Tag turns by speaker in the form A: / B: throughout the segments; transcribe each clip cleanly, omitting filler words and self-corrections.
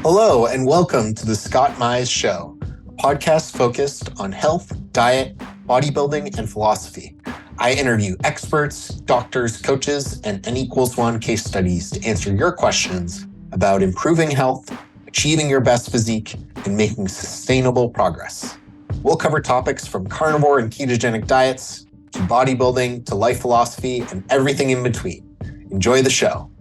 A: Hello, and welcome to the Scott Mize Show, a podcast focused on health, diet, bodybuilding, and philosophy. I interview experts, doctors, coaches, and N=1 case studies to answer your questions about improving health, achieving your best physique, and making sustainable progress. We'll cover topics from carnivore and ketogenic diets to bodybuilding to life philosophy and everything in between. Enjoy the show.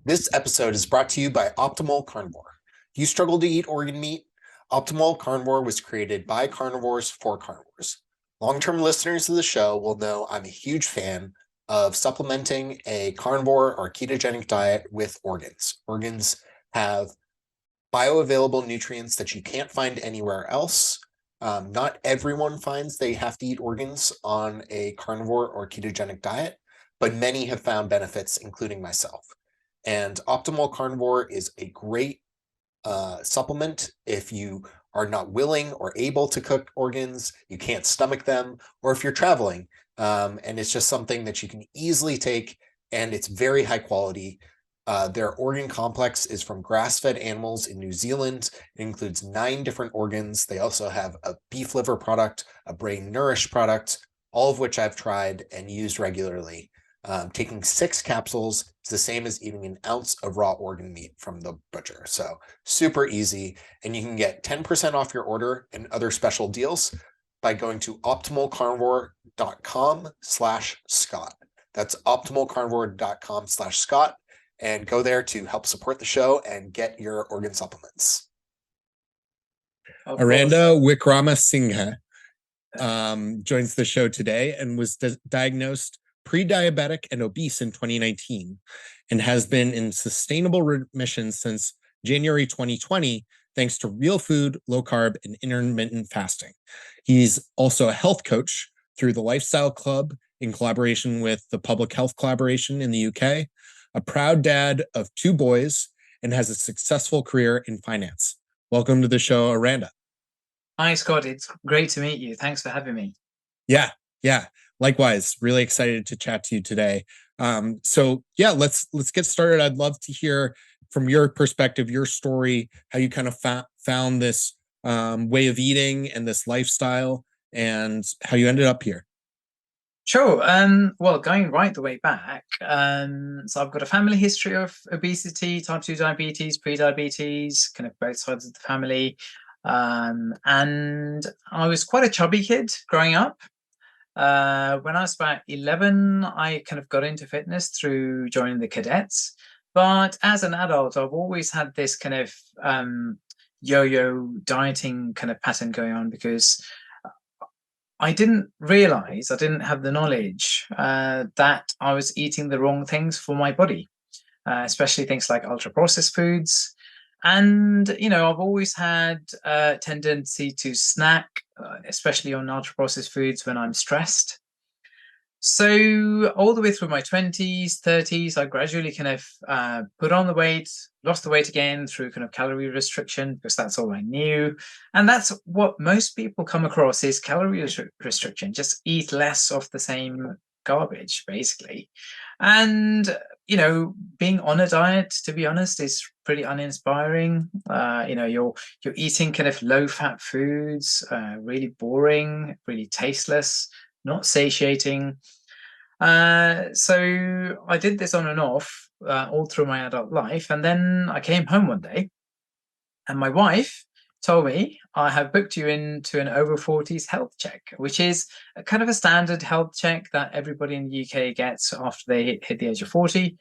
A: This episode is brought to you by Optimal Carnivore. Do you struggle to eat organ meat? Optimal Carnivore was created by carnivores for carnivores. Long-term listeners of the show will know I'm a huge fan of supplementing a carnivore or ketogenic diet with organs. Organs have bioavailable nutrients that you can't find anywhere else. Not everyone finds they have to eat organs on a carnivore or ketogenic diet, but many have found benefits, including myself. And Optimal Carnivore is a great supplement if you are not willing or able to cook organs, you can't stomach them, or if you're traveling, and it's just something that you can easily take, and it's very high quality. Their organ complex is from grass-fed animals in New Zealand. It includes 9 different organs. They also have a beef liver product, a brain nourish product, all of which I've tried and used regularly. Taking 6 capsules is the same as eating an ounce of raw organ meat from the butcher. So super easy. And you can get 10% off your order and other special deals by going to optimalcarnivore.com/Scott. That's optimalcarnivore.com/Scott, and go there to help support the show and get your organ supplements. Eranda Wickramasinghe joins the show today and was diagnosed pre-diabetic and obese in 2019 and has been in sustainable remission since January 2020 thanks to real food, low carb, and intermittent fasting. He's also a health coach through the Lifestyle Club in collaboration with the Public Health Collaboration in the UK, a proud dad of 2 boys, and has a successful career in finance. Welcome to the show, Eranda.
B: Hi, Scott. It's great to meet you. Thanks for having me.
A: Yeah. Likewise, really excited to chat to you today. Let's get started. I'd love to hear from your perspective, your story, how you kind of found this way of eating and this lifestyle, and how you ended up here.
B: Sure. Well, going right the way back, so I've got a family history of obesity, type 2 diabetes, pre-diabetes, kind of both sides of the family. And I was quite a chubby kid growing up. When I was about 11, I kind of got into fitness through joining the cadets. But as an adult, I've always had this kind of yo-yo dieting kind of pattern going on because I didn't realize, I didn't have the knowledge that I was eating the wrong things for my body, especially things like ultra-processed foods. And, I've always had a tendency to snack, especially on ultra-processed foods when I'm stressed. So all the way through my 20s, 30s, I gradually kind of put on the weight, lost the weight again through kind of calorie restriction, because that's all I knew. And that's what most people come across is calorie restriction. Just eat less of the same garbage, basically. And being on a diet, to be honest, is pretty uninspiring. You're eating kind of low-fat foods, really boring, really tasteless, not satiating. So I did this on and off all through my adult life, and then I came home one day, and my wife told me, I have booked you into an over 40s health check, which is a kind of a standard health check that everybody in the UK gets after they hit the age of 40.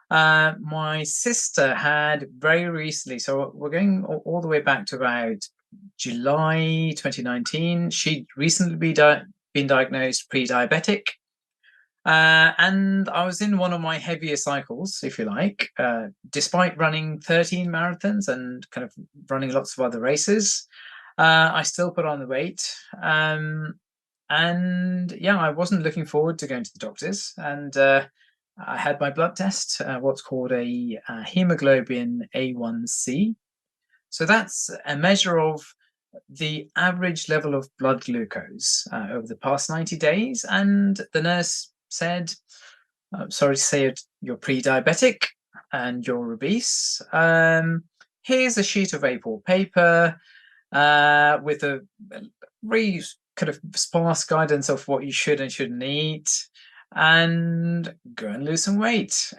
B: My sister had very recently, so we're going all the way back to about July 2019. She'd recently been diagnosed pre-diabetic. And I was in one of my heavier cycles, if you like, despite running 13 marathons and kind of running lots of other races. I still put on the weight. I wasn't looking forward to going to the doctors. And I had my blood test, what's called a hemoglobin A1C. So that's a measure of the average level of blood glucose over the past 90 days. And the nurse said, "I'm sorry to say you're pre-diabetic." and you're obese, here's a sheet of A4 paper with a really kind of sparse guidance of what you should and shouldn't eat, and go and lose some weight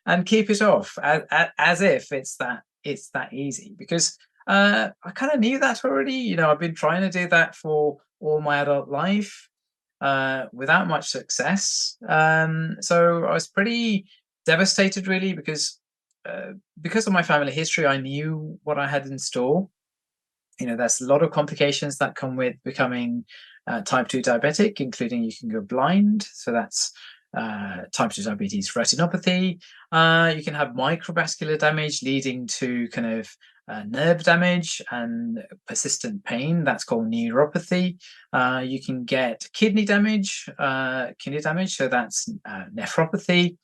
B: and keep it off, as if it's that easy. Because I kind of knew that already. I've been trying to do that for all my adult life without much success. So I was pretty devastated, really, because of my family history. I knew what I had in store. There's a lot of complications that come with becoming type 2 diabetic, including you can go blind. So that's type 2 diabetes retinopathy. You can have microvascular damage leading to kind of nerve damage and persistent pain. That's called neuropathy. You can get kidney damage. So that's nephropathy.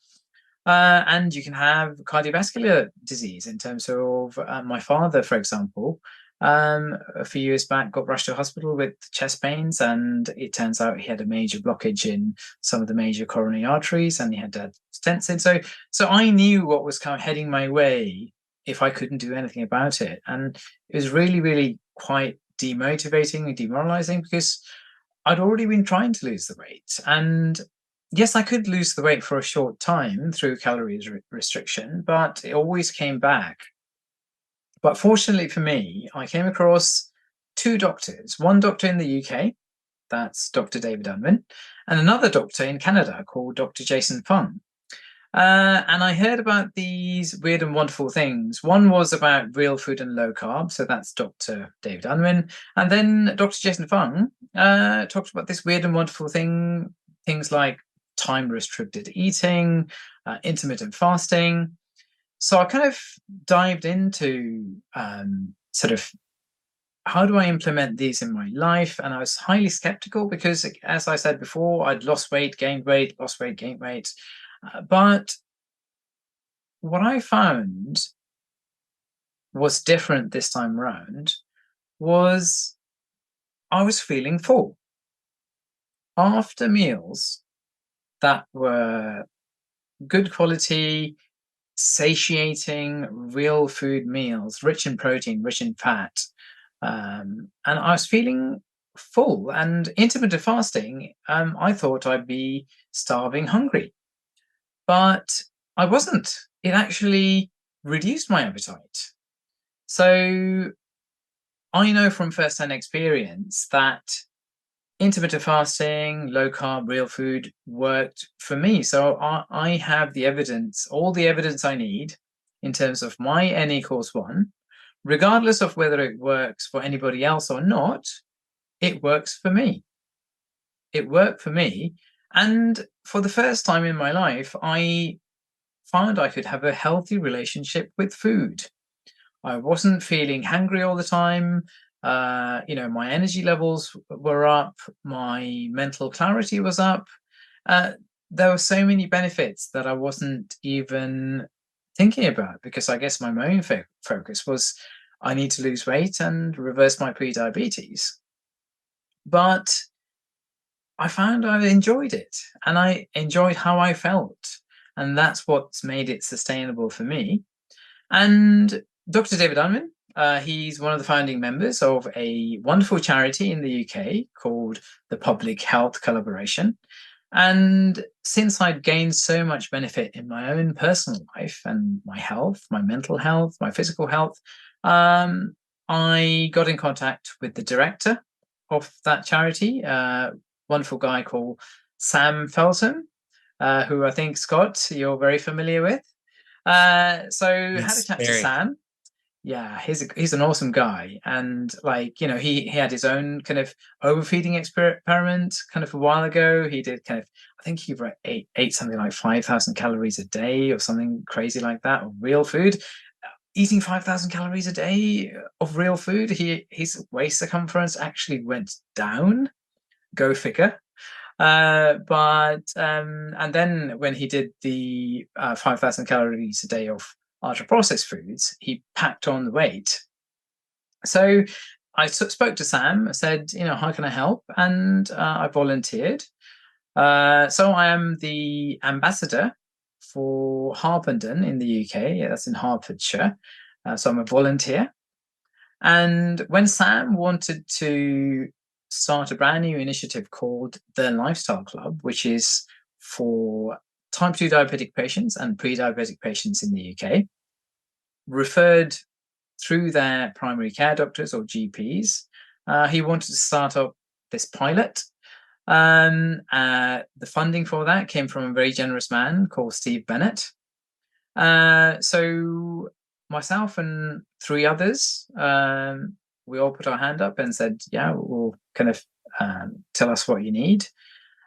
B: And you can have cardiovascular disease in terms of my father, for example. A few years back, got rushed to hospital with chest pains, and it turns out he had a major blockage in some of the major coronary arteries, and he had to have stents in. So I knew what was kind of heading my way if I couldn't do anything about it, and it was really, really quite demotivating and demoralizing, because I'd already been trying to lose the weight, and yes, I could lose the weight for a short time through calories restriction, but it always came back. But fortunately for me, I came across two doctors, one doctor in the UK, that's Dr. David Unwin, and another doctor in Canada called Dr. Jason Fung. And I heard about these weird and wonderful things. One was about real food and low carb, so that's Dr. David Unwin. And then Dr. Jason Fung talked about this weird and wonderful things like time-restricted eating, intermittent fasting. So I kind of dived into sort of how do I implement these in my life? And I was highly skeptical because, as I said before, I'd lost weight, gained weight, lost weight, gained weight. But what I found was different this time around was I was feeling full. After meals that were good quality, satiating, real food meals, rich in protein, rich in fat. And I was feeling full. And intermittent fasting, I thought I'd be starving hungry. But I wasn't. It actually reduced my appetite. So I know from first-hand experience that intermittent fasting, low carb, real food worked for me. So I have the evidence, all the evidence I need in terms of my N=1, regardless of whether it works for anybody else or not. It works for me. It worked for me. And for the first time in my life, I found I could have a healthy relationship with food. I wasn't feeling hungry all the time. My energy levels were up. My mental clarity was up. There were so many benefits that I wasn't even thinking about, because I guess my main focus was I need to lose weight and reverse my prediabetes. But I found I enjoyed it, and I enjoyed how I felt. And that's what's made it sustainable for me. And Dr. David Unwin, he's one of the founding members of a wonderful charity in the UK called the Public Health Collaboration. And since I'd gained so much benefit in my own personal life and my health, my mental health, my physical health, I got in contact with the director of that charity, a wonderful guy called Sam Felton, who I think, Scott, you're very familiar with. So had a chat to Sam. Yeah, he's an awesome guy, and he had his own kind of overfeeding experiment kind of a while ago. He did kind of, I think he ate something like 5,000 calories a day or something crazy like that of real food. Eating 5,000 calories a day of real food, his waist circumference actually went down. Go figure. And then when he did the 5,000 calories a day of ultra processed foods, he packed on the weight. So I spoke to Sam. I said, how can I help? And I volunteered. So I am the ambassador for Harpenden in the UK. Yeah, that's in Hertfordshire. So I'm a volunteer. And when Sam wanted to start a brand new initiative called the Lifestyle Club, which is for type 2 diabetic patients and pre-diabetic patients in the UK, referred through their primary care doctors or GPs, he wanted to start up this pilot. The funding for that came from a very generous man called Steve Bennett. So myself and three others, we all put our hand up and said, yeah, we'll kind of tell us what you need.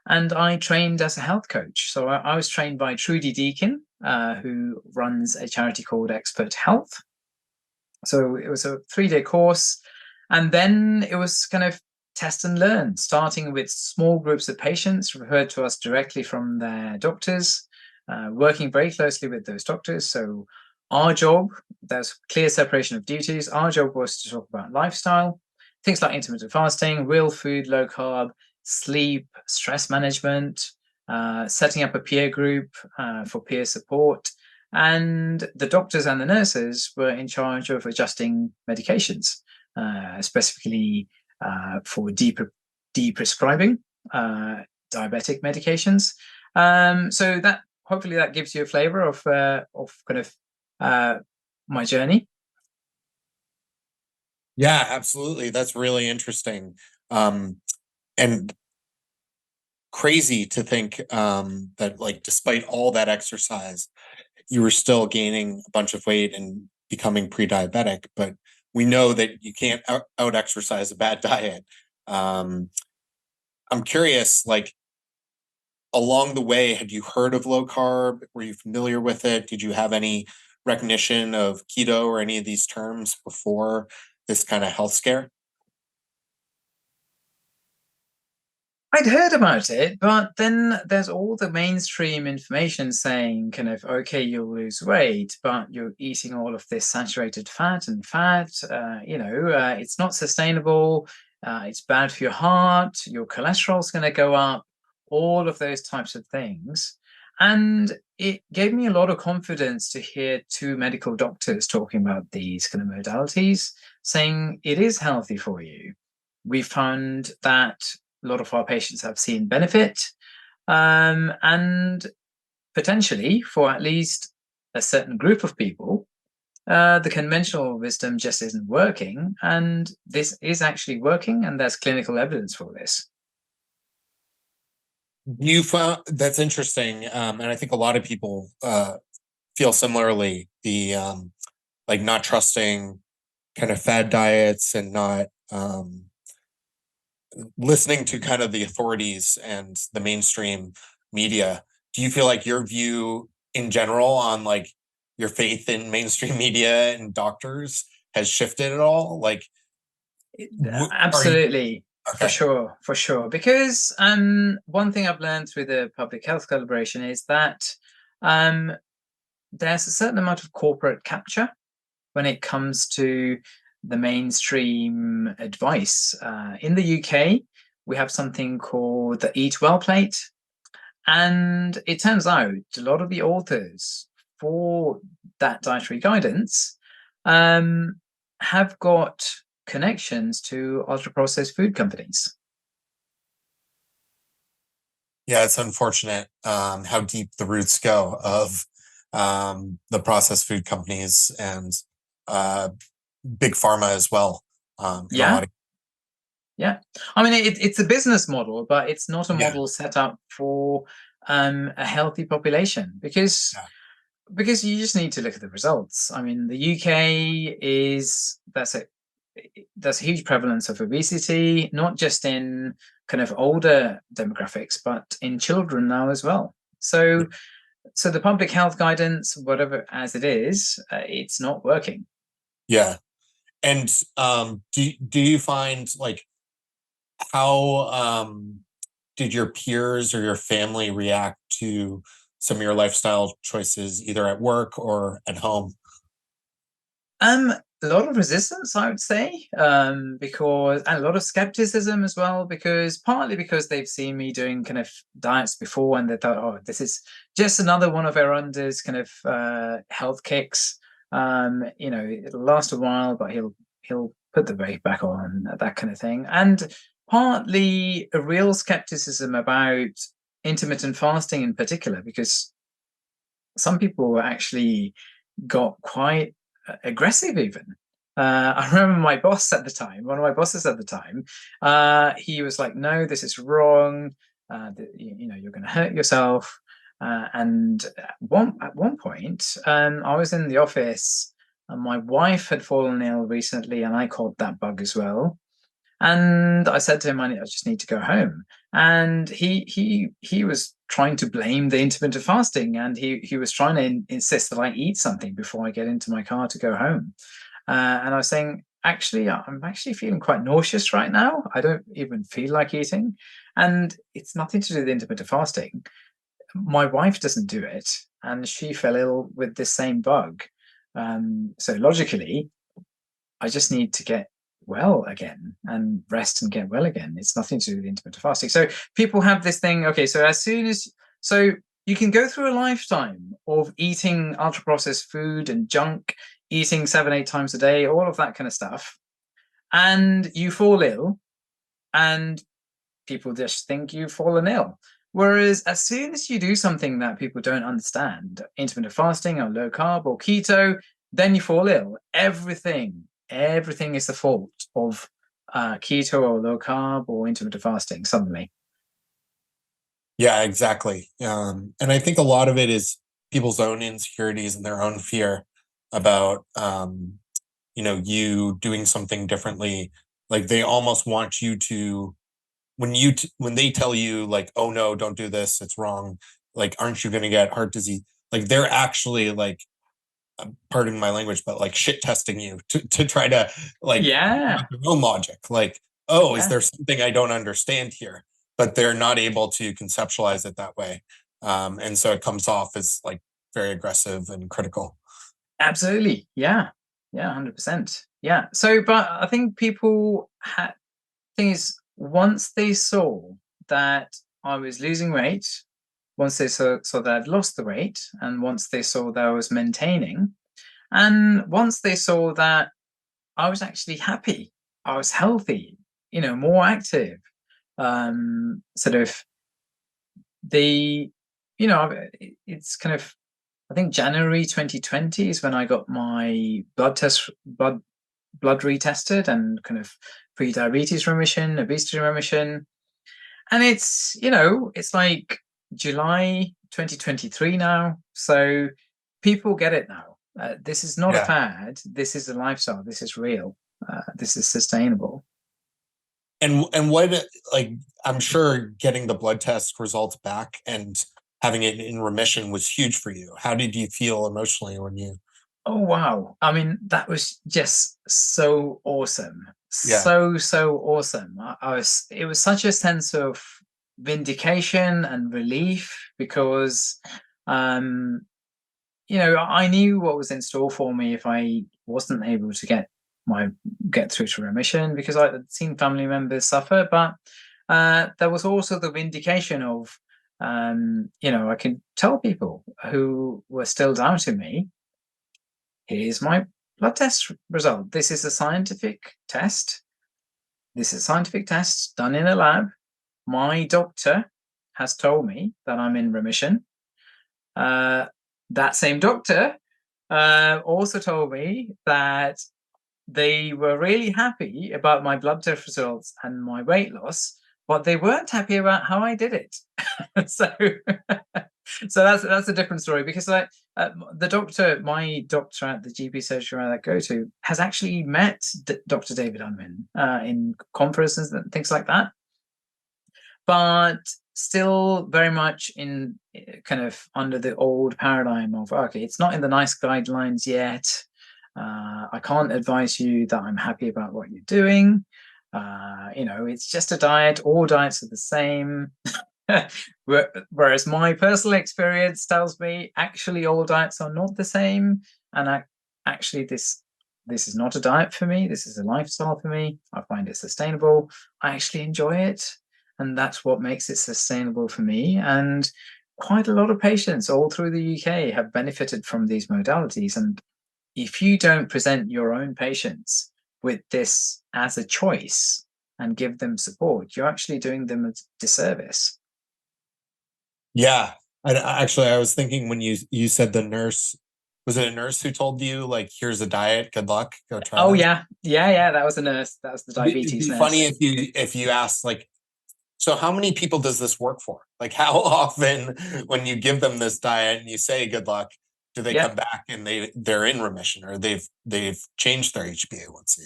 B: And I trained as a health coach. So I was trained by Trudy Deakin, who runs a charity called Expert Health. So it was a 3-day course. And then it was kind of test and learn, starting with small groups of patients referred to us directly from their doctors, working very closely with those doctors. So our job, there's clear separation of duties. Our job was to talk about lifestyle, things like intermittent fasting, real food, low carb, sleep, stress management, setting up a peer group for peer support. And the doctors and the nurses were in charge of adjusting medications, specifically for deprescribing diabetic medications. So that hopefully that gives you a flavor of kind of my journey.
A: Yeah, absolutely. That's really interesting. And crazy to think that like despite all that exercise, you were still gaining a bunch of weight and becoming pre-diabetic, but we know that you can't out exercise a bad diet. I'm curious, like along the way, had you heard of low carb? Were you familiar with it? Did you have any recognition of keto or any of these terms before this kind of health scare?
B: I'd heard about it, but then there's all the mainstream information saying kind of, okay, you'll lose weight, but you're eating all of this saturated fat and fat, it's not sustainable. It's bad for your heart. Your cholesterol's going to go up, all of those types of things. And it gave me a lot of confidence to hear two medical doctors talking about these kind of modalities, saying it is healthy for you. We found that a lot of our patients have seen benefit, and potentially for at least a certain group of people, the conventional wisdom just isn't working, and this is actually working, and there's clinical evidence for this.
A: You found that's interesting, and I think a lot of people feel similarly. The like not trusting kind of fad diets and not listening to kind of the authorities and the mainstream media. Do you feel like your view in general on like your faith in mainstream media and doctors has shifted at all? Like, are you
B: Absolutely.
A: okay?
B: For sure. Because one thing I've learned through the public health collaboration is that um, there's a certain amount of corporate capture when it comes to the mainstream advice. In the UK, we have something called the Eat Well plate. And it turns out a lot of the authors for that dietary guidance have got connections to ultra processed food companies.
A: Yeah, it's unfortunate how deep the roots go of the processed food companies and uh, big pharma as well. In a
B: Yeah.
A: lot of
B: Yeah. I mean, it's a business model, but it's not a
A: yeah,
B: model set up for a healthy population
A: yeah,
B: because you just need to look at the results. I mean, the UK is there's a huge prevalence of obesity, not just in kind of older demographics, but in children now as well.
A: yeah.
B: So the public health guidance, whatever as it is, it's not working.
A: Yeah. And do you find like how did your peers or your family react to some of your lifestyle choices, either at work or at home?
B: a lot of resistance, I would say, because, and a lot of skepticism as well, because partly because they've seen me doing kind of diets before, and they thought, oh, this is just another one of Eranda's kind of health kicks. It'll last a while, but he'll put the weight back on, that kind of thing. And partly a real skepticism about intermittent fasting in particular, because some people actually got quite aggressive even. I remember my boss at the time, one of my bosses at the time, he was like, no, this is wrong. You're going to hurt yourself. And at one point, I was in the office and my wife had fallen ill recently, and I caught that bug as well. And I said to him, I just need to go home. And he was trying to blame the intermittent fasting, and he was trying to insist that I eat something before I get into my car to go home. And I was saying, actually, I'm actually feeling quite nauseous right now. I don't even feel like eating. And it's nothing to do with intermittent fasting. My wife doesn't do it, and she fell ill with this same bug. So logically, I just need to get well again and rest and get well again. It's nothing to do with intermittent fasting. So people have this thing, okay, so you can go through a lifetime of eating ultra processed food and junk, eating 7, 8 times a day, all of that kind of stuff, and you fall ill, and people just think you've fallen ill. Whereas as soon as you do something that people don't understand, intermittent fasting or low carb or keto, then you fall ill. Everything is the fault of keto or low carb or intermittent fasting suddenly.
A: Yeah, exactly. And I think a lot of it is people's own insecurities and their own fear about, you doing something differently. Like they almost want you to, when they tell you like, oh no, don't do this, it's wrong. Like, aren't you going to get heart disease? Like they're actually like, pardon my language, but like shit testing you to try to like
B: Yeah,
A: their own logic. Like, oh, is
B: yeah,
A: there something I don't understand here? But they're not able to conceptualize it that way. And so it comes off as like very aggressive and critical.
B: absolutely. Yeah, 100%. Yeah. So, but I think people had thing is, once they saw that I was losing weight, once they saw that I'd lost the weight, and once they saw that I was maintaining, and once they saw that I was actually happy, I was healthy, more active, sort of the, it's kind of, I think January 2020 is when I got my blood retested, and kind of pre-diabetes remission, obesity remission. And it's like July 2023 now. So people get it now. This is not a
A: Yeah.
B: fad. This is a lifestyle. This is real. This is sustainable.
A: And what, like, I'm sure getting the blood test results back and having it in remission was huge for you. How did you feel emotionally when you?
B: Oh, wow. I mean, that was just so awesome.
A: Yeah.
B: So awesome. It was such a sense of vindication and relief, because, um, I knew what was in store for me if I wasn't able to get through to remission, because I'd seen family members suffer. But there was also the vindication of, I could tell people who were still doubting me, here's my blood test result. This is a scientific test. This is a scientific test done in a lab. My doctor has told me that I'm in remission. That same doctor also told me that they were really happy about my blood test results and my weight loss, but they weren't happy about how I did it. So, so that's a different story, because my doctor at the GP surgery I go to has actually met Dr. David Unwin in conferences and things like that, but still very much in kind of under the old paradigm of, okay, it's not in the NICE guidelines yet. I can't advise you that I'm happy about what you're doing. It's just a diet. All diets are the same. Whereas my personal experience tells me actually all diets are not the same, and actually this this is not a diet for me. This is a lifestyle for me. I find it sustainable. I actually enjoy it. And that's what makes it sustainable for me. And quite a lot of patients all through the UK have benefited from these modalities. And if you don't present your own patients with this as a choice and give them support, you're actually doing them a disservice.
A: Yeah. Actually, I was thinking when you said the nurse, was it a nurse who told you, like, here's a diet, good luck, go try
B: Oh
A: this?
B: yeah, that was a nurse. That was the
A: It'd
B: diabetes
A: be
B: nurse.
A: funny if you asked, like, so how many people does this work for? Like, how often when you give them this diet and you say good luck, do they come back and they're in remission, or they've changed their HbA1c?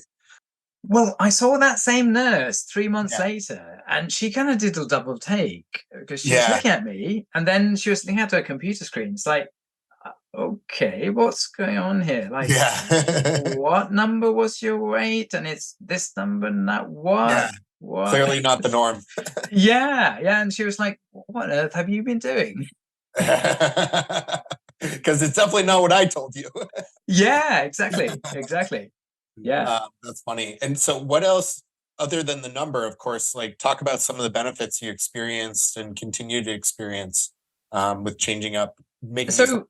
B: Well, I saw that same nurse 3 months
A: Yeah.
B: later, and she kind of did a double take because she was
A: Yeah.
B: looking at me and then she was looking at her computer screen. It's like, okay, what's going on here? Like,
A: Yeah.
B: what number was your weight? And it's this number, not
A: Yeah.
B: what? What?
A: Clearly not the norm.
B: Yeah. And she was like, what on earth have you been doing?
A: Because it's definitely not what I told you.
B: Yeah, exactly. Yeah.
A: That's funny. And so what else, other than the number, of course, like, talk about some of the benefits you experienced and continue to experience with changing up, making these.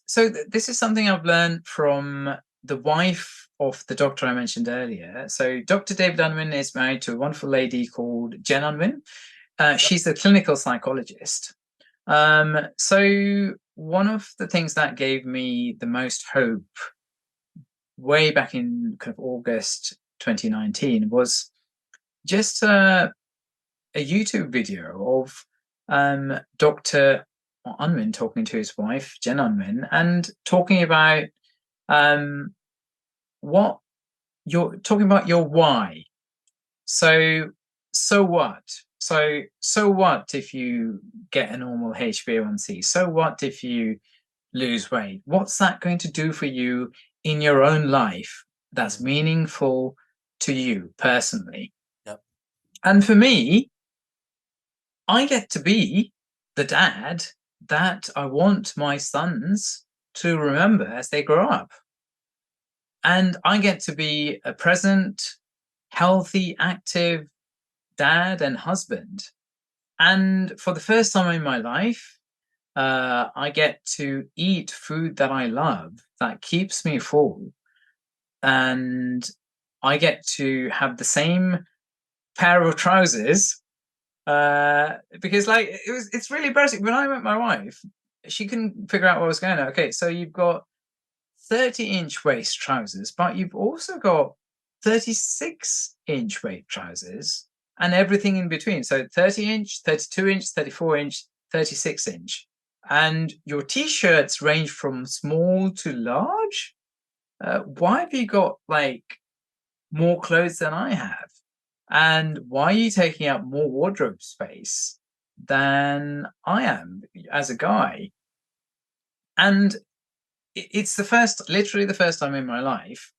B: So this is something I've learned from the wife of the doctor I mentioned earlier. So Dr. David Unwin is married to a wonderful lady called Jen Unwin. She's a clinical psychologist. So one of the things that gave me the most hope way back in kind of August 2019 was just a YouTube video of Dr. Unwin talking to his wife, Jen Unwin, and talking about what you're talking about your why. So what? So what if you get a normal HbA1c? So what if you lose weight? What's that going to do for you in your own life that's meaningful to you personally?
A: Yep.
B: And for me, I get to be the dad that I want my sons to remember as they grow up. And I get to be a present, healthy, active dad and husband. And for the first time in my life, I get to eat food that I love, that keeps me full. And I get to have the same pair of trousers because like it's really basic. When I met my wife, she couldn't figure out what was going on. Okay, so you've got 30-inch waist trousers, but you've also got 36-inch waist trousers and everything in between. So 30-inch, 32-inch, 34-inch, 36-inch. And your t-shirts range from small to large. Why have you got like more clothes than I have? And why are you taking up more wardrobe space than I am as a guy? And it's literally the first time in my life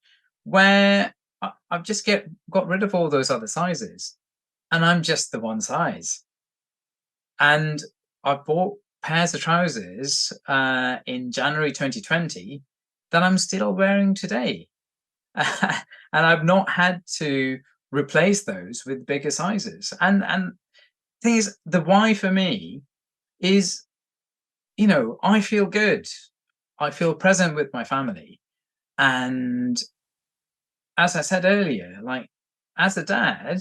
B: where I've just got rid of all those other sizes and I'm just the one size. And I bought pairs of trousers in January 2020 that I'm still wearing today. And I've not had to replace those with bigger sizes. And the thing is, the why for me is, I feel good. I feel present with my family. And as I said earlier, like as a dad,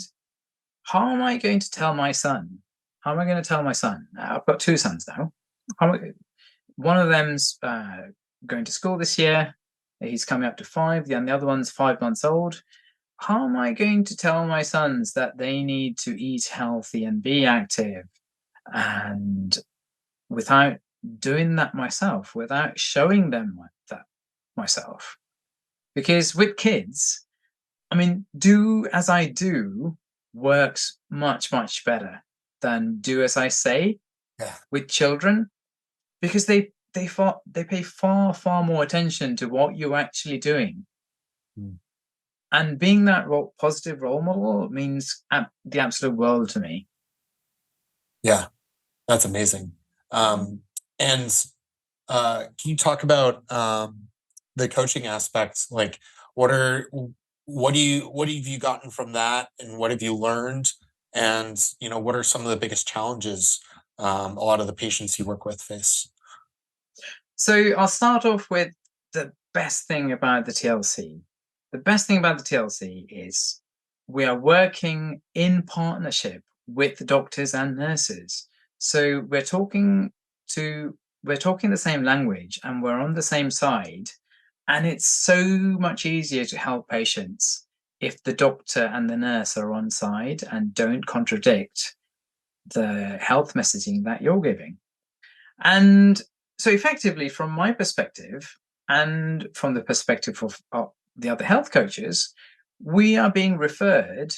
B: how am I going to tell my son? How am I going to tell my son? I've got two sons now. One of them's going to school this year. He's coming up to 5, and the other one's 5 months old. How am I going to tell my sons that they need to eat healthy and be active, and without doing that myself, without showing them that myself? Because with kids, I mean, do as I do works much, much better than do as I say with children, because they pay far more attention to what you're actually doing. And being that positive role model means the absolute world to me.
A: Yeah, that's amazing. And can you talk about the coaching aspects? Like, What are what have you gotten from that, and what have you learned? And what are some of the biggest challenges a lot of the patients you work with face?
B: So I'll start off with the best thing about the TLC. The best thing about the TLC is we are working in partnership with doctors and nurses. So we're talking the same language and we're on the same side. And it's so much easier to help patients if the doctor and the nurse are on side and don't contradict the health messaging that you're giving. And so, effectively, from my perspective, and from the perspective of the other health coaches, we are being referred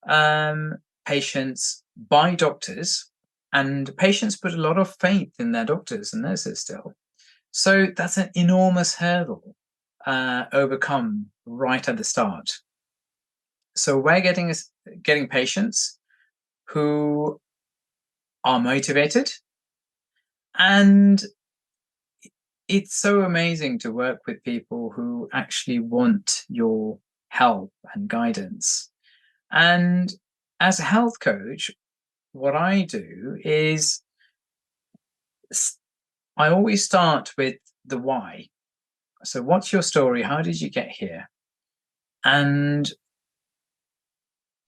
B: um, patients by doctors, and patients put a lot of faith in their doctors and nurses still. So that's an enormous hurdle overcome right at the start. So we're getting patients who are motivated, and it's so amazing to work with people who actually want your help and guidance. And as a health coach, what I do is I always start with the why. So, what's your story? How did you get here? And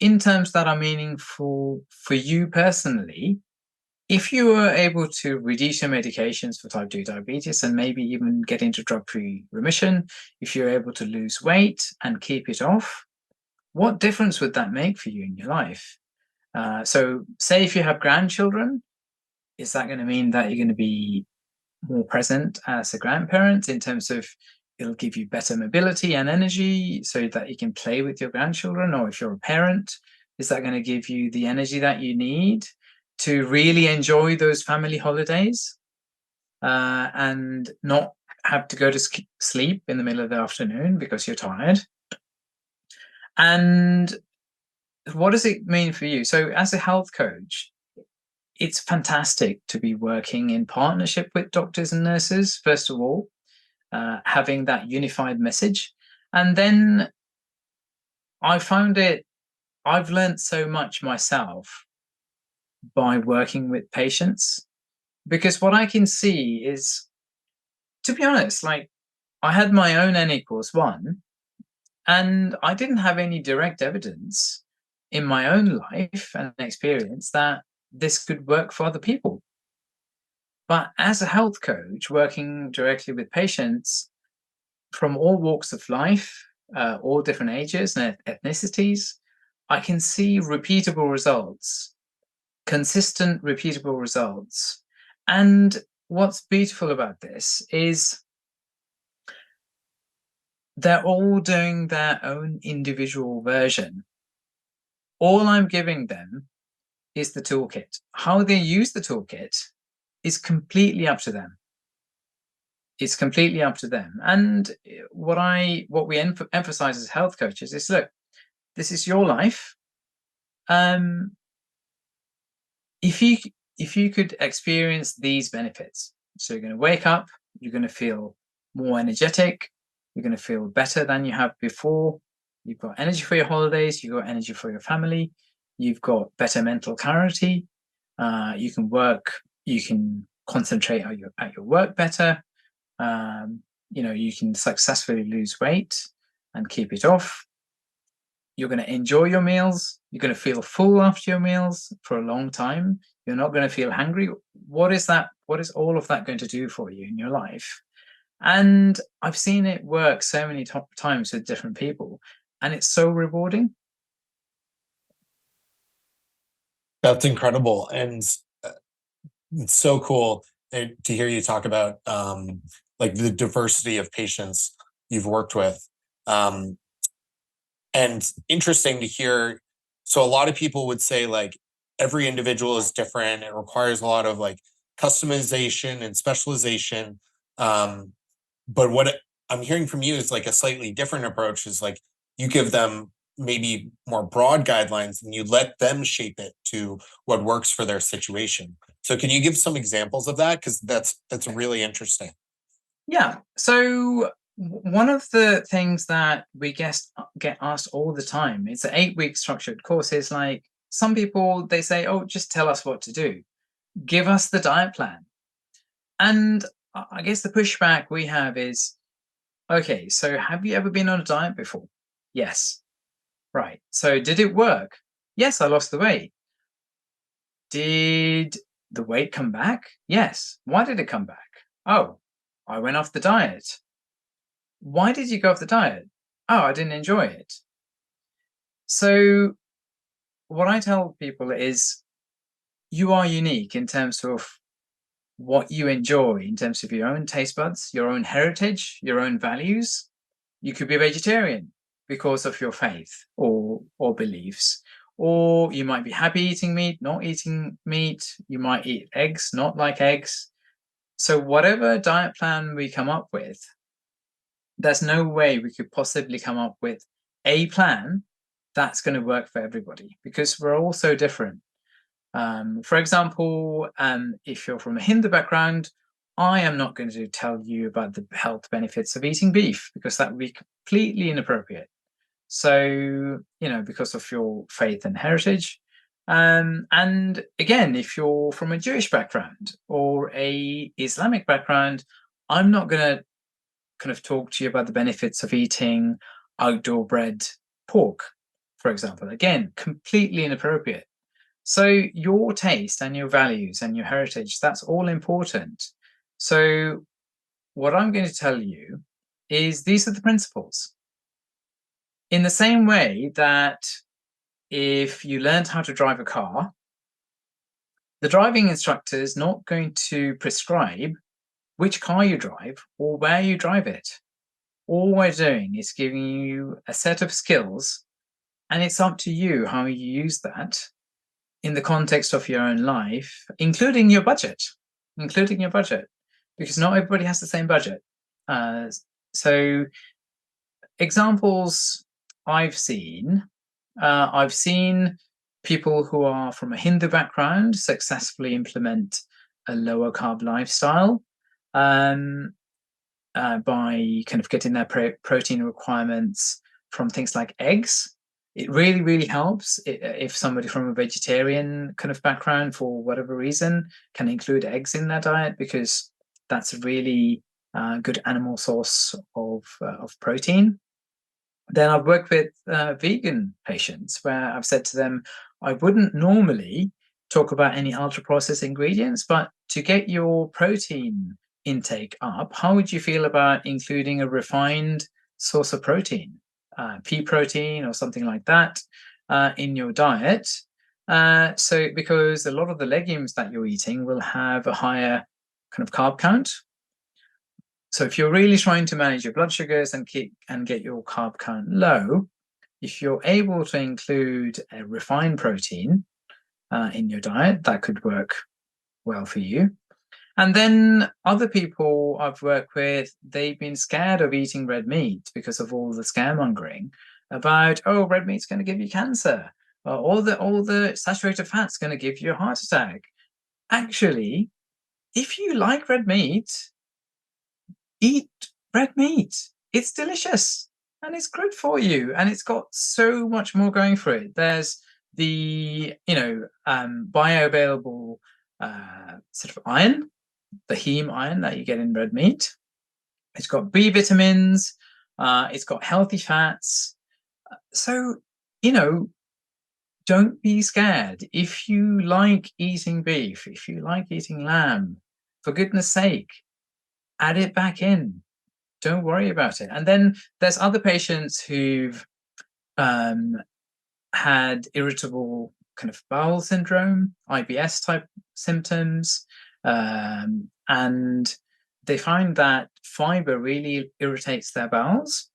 B: in terms that are meaningful for you personally, if you are able to reduce your medications for type 2 diabetes and maybe even get into drug-free remission, if you're able to lose weight and keep it off, what difference would that make for you in your life? So say if you have grandchildren, is that going to mean that you're going to be more present as a grandparent in terms of it'll give you better mobility and energy so that you can play with your grandchildren? Or if you're a parent, is that going to give you the energy that you need to really enjoy those family holidays and not have to go to sleep in the middle of the afternoon because you're tired? And what does it mean for you? So, as a health coach, it's fantastic to be working in partnership with doctors and nurses, first of all, having that unified message. And then I've learned so much myself by working with patients, because what I can see is, to be honest, like I had my own N equals one, and I didn't have any direct evidence in my own life and experience that this could work for other people. But as a health coach, working directly with patients from all walks of life, all different ages and ethnicities, I can see repeatable results, consistent, repeatable results. And what's beautiful about this is they're all doing their own individual version. All I'm giving them is the toolkit. How they use the toolkit is completely up to them. It's completely up to them. And what we emphasize as health coaches is, look, this is your life. If you could experience these benefits, so you're going to wake up, you're going to feel more energetic, you're going to feel better than you have before. You've got energy for your holidays, you've got energy for your family, you've got better mental clarity. You can work, you can concentrate at your work better. You can successfully lose weight and keep it off. You're going to enjoy your meals. You're going to feel full after your meals for a long time. You're not going to feel hungry. What is that? What is all of that going to do for you in your life? And I've seen it work so many times with different people, and it's so rewarding.
A: That's incredible. And it's so cool to hear you talk about like the diversity of patients you've worked with. And interesting to hear. So a lot of people would say like every individual is different. It requires a lot of like customization and specialization. But what I'm hearing from you is like a slightly different approach, is like you give them maybe more broad guidelines and you let them shape it to what works for their situation. So can you give some examples of that? Because that's really interesting.
B: Yeah. So One of the things that we get asked all the time, it's an 8-week structured course, is like, some people, they say, oh, just tell us what to do. Give us the diet plan. And I guess the pushback we have is, okay, so have you ever been on a diet before? Yes. Right. So did it work? Yes, I lost the weight. Did the weight come back? Yes. Why did it come back? Oh, I went off the diet. Why did you go off the diet? Oh, I didn't enjoy it. So what I tell people is, you are unique in terms of what you enjoy, in terms of your own taste buds, your own heritage, your own values. You could be a vegetarian because of your faith or beliefs, or you might be happy eating meat, not eating meat. You might eat eggs, not like eggs. So whatever diet plan we come up with, there's no way we could possibly come up with a plan that's going to work for everybody, because we're all so different. For example, if you're from a Hindu background, I am not going to tell you about the health benefits of eating beef, because that would be completely inappropriate. So, because of your faith and heritage. And again, if you're from a Jewish background or a Islamic background, I'm not going to kind of talk to you about the benefits of eating outdoor bred pork, for example. Again, completely inappropriate. So your taste and your values and your heritage, that's all important. So what I'm going to tell you is, these are the principles. In the same way that if you learned how to drive a car, the driving instructor is not going to prescribe which car you drive or where you drive it. All we're doing is giving you a set of skills, and it's up to you how you use that in the context of your own life, including your budget, because not everybody has the same budget. So examples I've seen people who are from a Hindu background successfully implement a lower carb lifestyle by kind of getting their protein requirements from things like eggs. It really, really helps if somebody from a vegetarian kind of background, for whatever reason, can include eggs in their diet, because that's a really good animal source of protein. Then I've worked with vegan patients where I've said to them, I wouldn't normally talk about any ultra-processed ingredients, but to get your protein intake up, how would you feel about including a refined source of protein, pea protein or something like that, in your diet? So because a lot of the legumes that you're eating will have a higher kind of carb count. So if you're really trying to manage your blood sugars and get your carb count low, if you're able to include a refined protein in your diet, that could work well for you. And then other people I've worked with, they've been scared of eating red meat because of all the scaremongering about, oh, red meat's going to give you cancer, or all the saturated fat's going to give you a heart attack. Actually, if you like red meat, eat red meat. It's delicious and it's good for you, and it's got so much more going for it. There's the bioavailable sort of iron, the heme iron that you get in red meat. It's got B vitamins. It's got healthy fats. So don't be scared. If you like eating beef, if you like eating lamb, for goodness sake, add it back in. Don't worry about it. And then there's other patients who've had irritable kind of bowel syndrome, IBS type symptoms, and they find that fiber really irritates their bowels.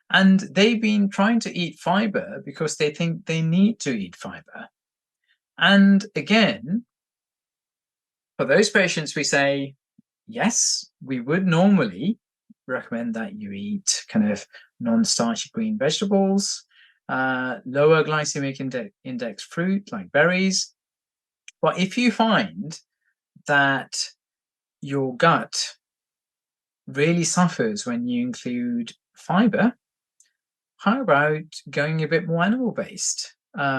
B: And they've been trying to eat fiber because they think they need to eat fiber. And again, for those patients, we say, yes, we would normally recommend that you eat kind of non-starchy green vegetables, lower glycemic index fruit like berries. But if you find that your gut really suffers when you include fiber, how about going a bit more animal based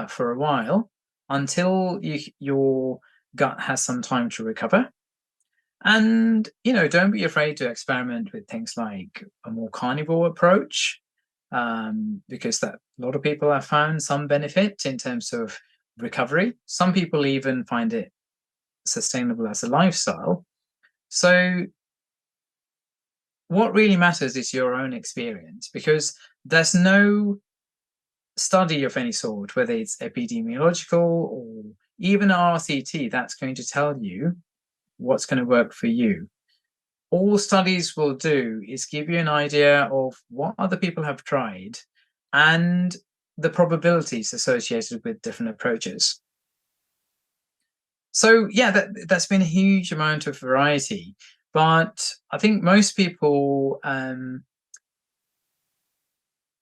B: for a while until your gut has some time to recover? And, don't be afraid to experiment with things like a more carnivore approach, because that a lot of people have found some benefit in terms of recovery. Some people even find it sustainable as a lifestyle. So, what really matters is your own experience, because there's no study of any sort, whether it's epidemiological or even RCT, that's going to tell you what's going to work for you. All studies will do is give you an idea of what other people have tried and the probabilities associated with different approaches. So yeah, that's been a huge amount of variety, but I think most people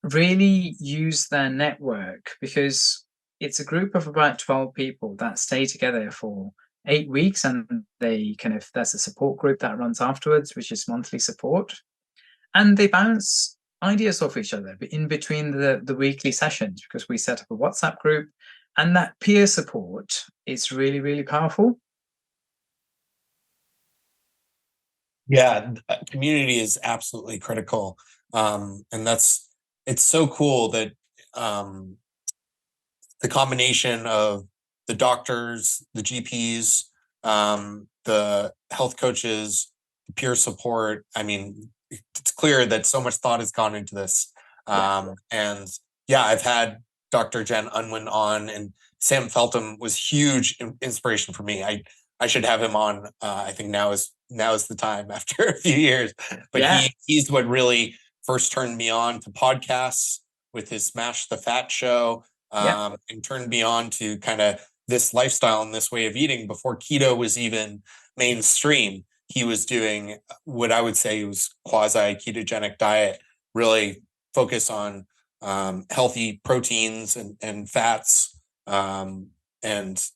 B: really use their network, because it's a group of about 12 people that stay together for 8 weeks, and there's a support group that runs afterwards, which is monthly support, and they bounce ideas off each other in between the weekly sessions, because we set up a WhatsApp group, and that peer support is really, really powerful.
A: Yeah, community is absolutely critical. And it's so cool that the combination of the doctors, the GPs, the health coaches, peer support. I mean, it's clear that so much thought has gone into this. And yeah, I've had Dr. Jen Unwin on, and Sam Feltham was huge inspiration for me. I should have him on. I think now is the time after a few years. But he's what really first turned me on to podcasts with his Smash the Fat show, and turned me on to kind of this lifestyle and this way of eating before keto was even mainstream. He was doing what I would say was quasi ketogenic diet, really focus on healthy proteins and fats, and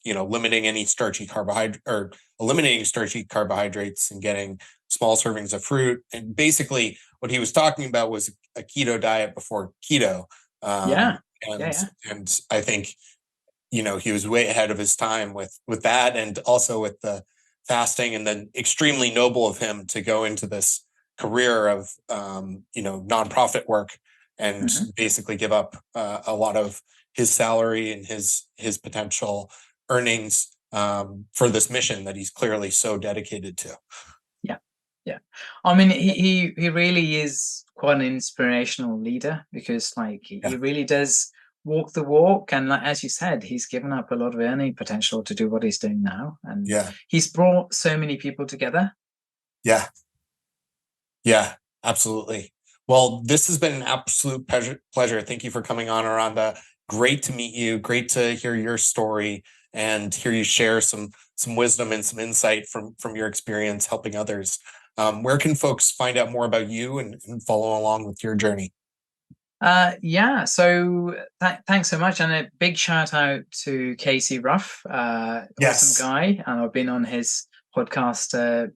A: limiting any starchy carbohydrate, or eliminating starchy carbohydrates, and getting small servings of fruit. And basically what he was talking about was a keto diet before keto. And I think he was way ahead of his time with that, and also with the fasting. And then extremely noble of him to go into this career of nonprofit work, and basically give up a lot of his salary and his potential earnings for this mission that he's clearly so dedicated to.
B: Yeah. I mean, he really is quite an inspirational leader, because he really does walk the walk, and as you said, he's given up a lot of earning potential to do what he's doing now, and he's brought so many people together.
A: Yeah, absolutely. Well, this has been an absolute pleasure. Thank you for coming on, Eranda. Great to meet you. Great to hear your story and hear you share some wisdom and some insight from your experience helping others. Where can folks find out more about you and follow along with your journey?
B: So thanks so much, and a big shout out to Casey Ruff, awesome guy, and I've been on his podcast.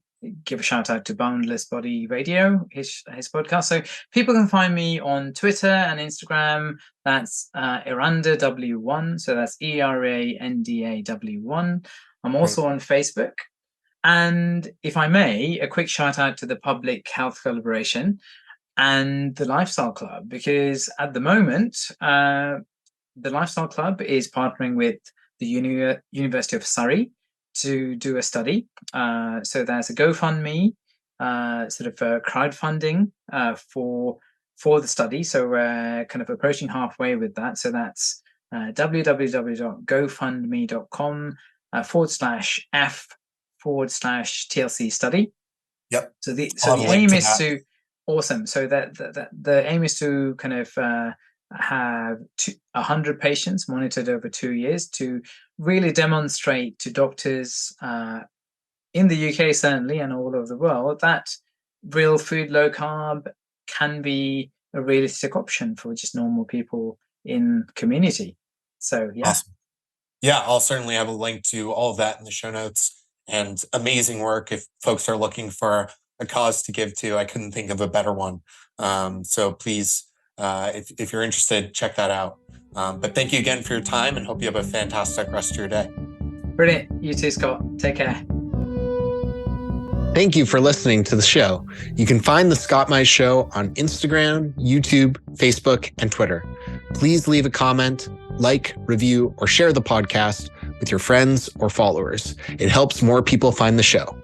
B: Give a shout out to Boundless Body Radio, his podcast. So people can find me on Twitter and Instagram. That's Eranda W1. So that's ERANDAW1. I'm also on Facebook. And if I may, a quick shout out to the Public Health Collaboration and the Lifestyle Club, because at the moment, the Lifestyle Club is partnering with the University of Surrey to do a study. So there's a GoFundMe, sort of crowdfunding for the study. So we're kind of approaching halfway with that. So that's www.gofundme.com/F/TLC study. So the aim is to awesome. So that the aim is to kind of have 100 patients monitored over 2 years to really demonstrate to doctors in the UK certainly, and all over the world, that real food, low carb, can be a realistic option for just normal people in community. So
A: Awesome. Yeah, I'll certainly have a link to all of that in the show notes. And amazing work if folks are looking for a cause to give to. I couldn't think of a better one. So please, if you're interested, check that out. But thank you again for your time, and hope you have a fantastic rest of your day.
B: Brilliant. You too, Scott. Take care.
A: Thank you for listening to the show. You can find The Scott Mize Show on Instagram, YouTube, Facebook, and Twitter. Please leave a comment, like, review, or share the podcast with your friends or followers. It helps more people find the show.